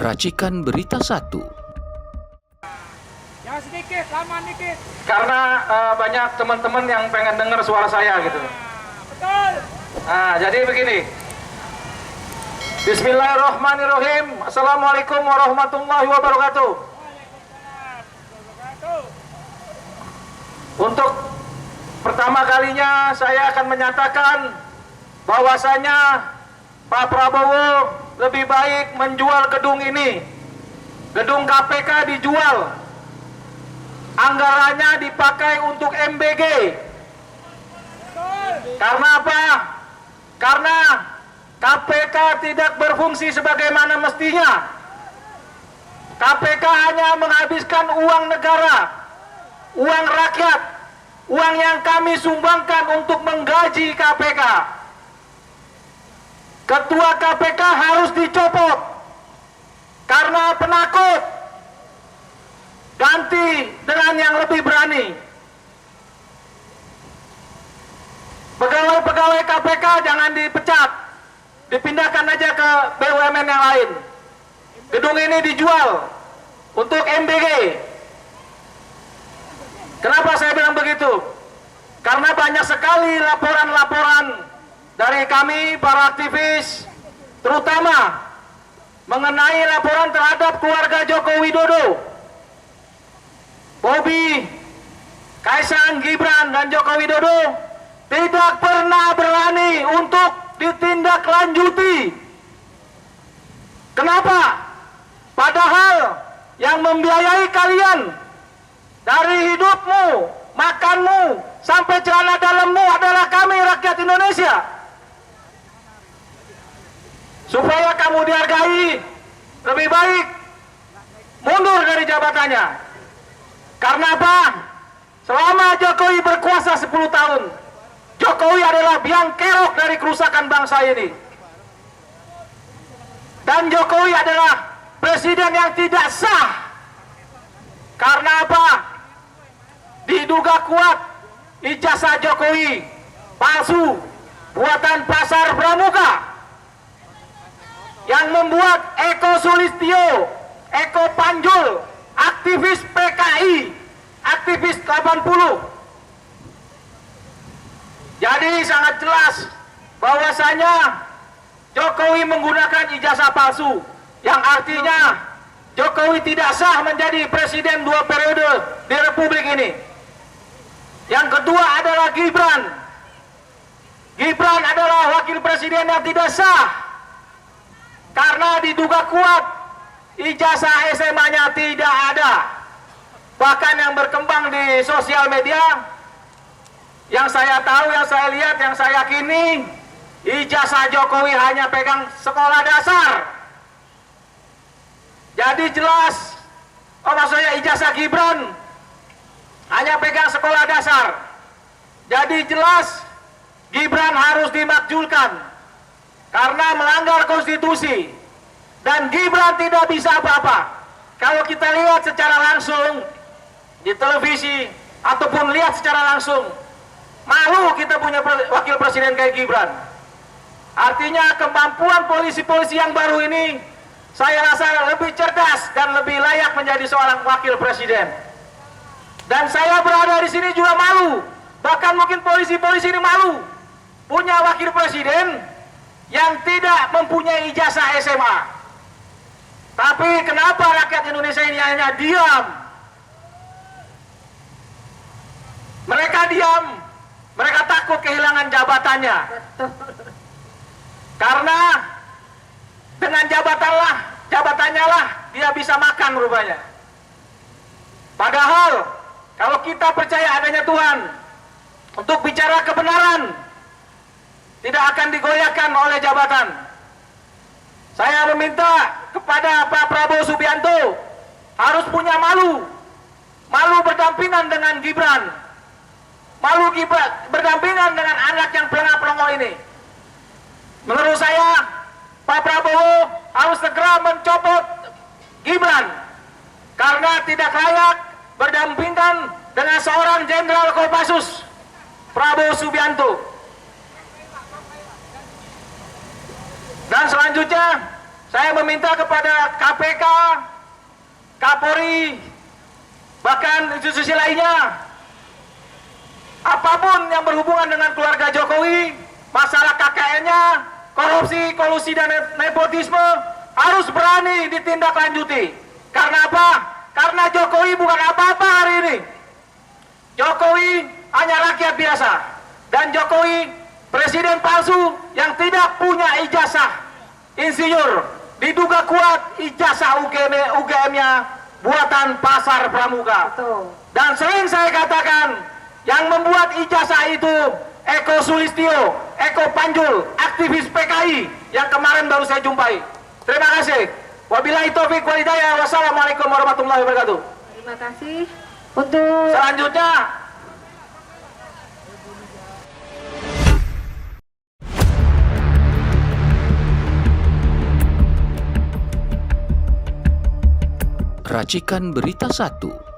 Racikan Berita 1. Ya sedikit, lama dikit. Karena banyak teman-teman yang pengen dengar suara saya gitu. Betul. Nah, jadi begini. Bismillahirrahmanirrahim. Assalamualaikum warahmatullahi wabarakatuh. Untuk pertama kalinya saya akan menyatakan bahwasanya Pak Prabowo lebih baik menjual gedung ini. Gedung KPK dijual. Anggarannya dipakai untuk MBG. Karena apa? Karena KPK tidak berfungsi sebagaimana mestinya. KPK hanya menghabiskan uang negara, uang rakyat, uang yang kami sumbangkan untuk menggaji KPK. Ketua KPK harus dicopot karena penakut. Ganti dengan yang lebih berani. Pegawai-pegawai KPK jangan dipecat, dipindahkan aja ke BUMN yang lain. Gedung ini dijual untuk MBG. Kenapa saya bilang begitu? Karena banyak sekali laporan-laporan dari kami para aktivis, terutama mengenai laporan terhadap keluarga Joko Widodo, Bobi, Kaisang, Gibran, dan Joko Widodo tidak pernah berani untuk ditindaklanjuti. Kenapa? Padahal yang membiayai kalian dari hidupmu, makanmu, sampai celana dalammu adalah kami, rakyat Indonesia. Supaya kamu dihargai, lebih baik mundur dari jabatannya. Karena apa? Selama Jokowi berkuasa 10 tahun, Jokowi adalah biang kerok dari kerusakan bangsa ini. Dan Jokowi adalah presiden yang tidak sah. Karena apa? Diduga kuat ijazah Jokowi palsu, buatan pasar pramuka, yang membuat Eko Sulistyo, Eko Panjul, aktivis PKI, aktivis 80. Jadi sangat jelas bahwasanya Jokowi menggunakan ijazah palsu, yang artinya Jokowi tidak sah menjadi presiden 2 periode di Republik ini. Yang kedua adalah Gibran. Gibran adalah wakil presiden yang tidak sah karena diduga kuat ijazah SMA-nya tidak ada. Bahkan yang berkembang di sosial media, yang saya tahu, yang saya lihat, yang saya yakini, ijazah Jokowi hanya pegang sekolah dasar. Jadi jelas, maksudnya ijazah Gibran hanya pegang sekolah dasar. Jadi jelas Gibran harus dimakzulkan karena melanggar konstitusi. Dan Gibran tidak bisa apa-apa. Kalau kita lihat secara langsung di televisi ataupun lihat secara langsung, malu kita punya wakil presiden kayak Gibran. Artinya kemampuan polisi-polisi yang baru ini, saya rasa lebih cerdas dan lebih layak menjadi seorang wakil presiden. Dan saya berada di sini juga malu. Bahkan mungkin polisi-polisi ini malu punya wakil presiden yang tidak mempunyai ijazah SMA. Tapi kenapa rakyat Indonesia ini hanya diam? Mereka diam. Mereka takut kehilangan jabatannya. Karena dengan jabatannya lah dia bisa makan rupanya. Padahal kalau kita percaya adanya Tuhan untuk bicara kebenaran, tidak akan digoyahkan oleh jabatan. Saya meminta kepada Pak Prabowo Subianto harus punya malu. Malu berdampingan dengan Gibran. Malu berdampingan dengan anak yang pelengah-pelongo ini. Menurut saya, Pak Prabowo harus segera mencopot Gibran karena tidak layak berdampingan dengan seorang Jenderal Kopassus, Prabowo Subianto. Dan selanjutnya Saya meminta kepada KPK, Kapolri, bahkan institusi lainnya, apapun yang berhubungan dengan keluarga Jokowi, masalah KKN-nya, korupsi, kolusi, dan nepotisme harus berani ditindaklanjuti. Karena apa? Karena Jokowi bukan apa-apa hari ini. Jokowi hanya rakyat biasa. Dan Jokowi presiden palsu yang tidak punya ijazah insinyur. Diduga kuat ijazah UGM-nya buatan Pasar Pramuka. Betul. Dan sering saya katakan, yang membuat ijazah itu Eko Sulistyo, Eko Panjul, aktivis PKI yang kemarin baru saya jumpai. Terima kasih. Wabillahi taufiq wal hidayah. Wassalamualaikum warahmatullahi wabarakatuh. Terima kasih. Untuk Selanjutnya, Racikan Berita 1